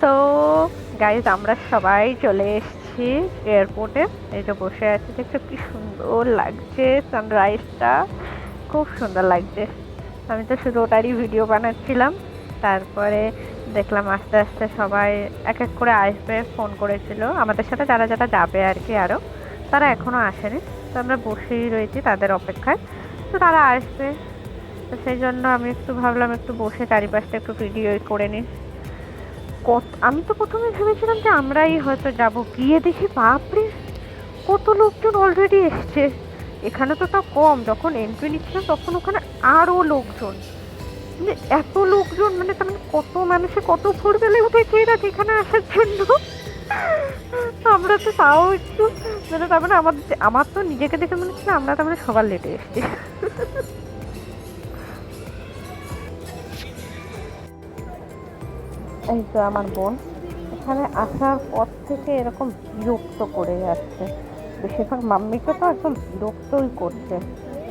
তো গাইজ আমরা সবাই চলে এসেছি এয়ারপোর্টে। এই যে বসে আছি, দেখতে কি সুন্দর লাগছে, সানরাইজটা খুব সুন্দর লাগছে। আমি তো শুধু ওটারই ভিডিও বানাচ্ছিলাম। তারপরে দেখলাম আস্তে আস্তে সবাই এক এক করে আসবে, ফোন করেছিল আমাদের সাথে যারা যারা যাবে আর কি, আরও তারা এখনো আসেনি। তো আমরা বসেই রয়েছি তাদের অপেক্ষায়, তো তারা আসবে। তো সেই জন্য আমি একটু ভাবলাম একটু বসে চারিপাশটা একটু ভিডিও করে নিই। আমি তো প্রথমে ভেবেছিলাম যে আমরাই হয়তো যাব, গিয়ে দেখি বাপরে কত লোকজন অলরেডি এসছে। এখানে তো তাও কম, যখন এন্ট্রি নিচ্ছিলাম তখন ওখানে আরো লোকজন, মানে এত লোকজন, মানে তার মানে কত মানুষে কত ভোরবেলা উঠেছে এরা যেখানে আসার জন্য। আমরা তো তাও একটু, মানে তার মানে আমার তো নিজেকে দেখে মনে হচ্ছে আমরা তার মানে সবার লেটে এসছি। এই তো আমার বোন এখানে আসার পর থেকে এরকম বিরক্ত করে যাচ্ছে, বেশিরভাগ মাম্মিকে তো একদম বিরক্তই করছে।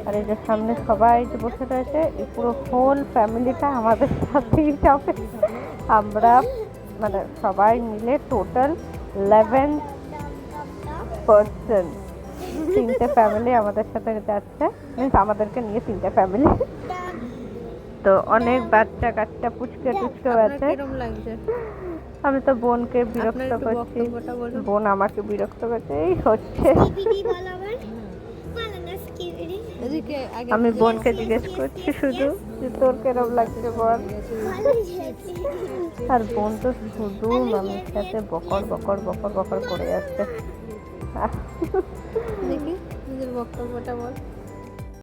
আর এই যে সামনে সবাই যে বসে রয়েছে, এই পুরো হোল ফ্যামিলিটা আমাদের সাথেই যাবে। আমরা মানে সবাই মিলে টোটাল 11 পার্সন, 3টে ফ্যামিলি আমাদের সাথে যাচ্ছে, মিন্স আমাদেরকে নিয়ে 3টে ফ্যামিলি। তো অনেক বাচ্চা কাচ্চা পুচকে টুচকেও আছে। আমি তো বোনকে বিরক্ত করছি, বোন আমাকে বিরক্ত করছে, এই হচ্ছে। আমি বোনকে জিজ্ঞেস করছি শুধু যে তোর কেরম লাগছে বল। আর বোন তো শুধু মামির সাথে বকর বকর বকর বকর করে যাচ্ছে। দেখি নিজের বক্তব্যটা বল।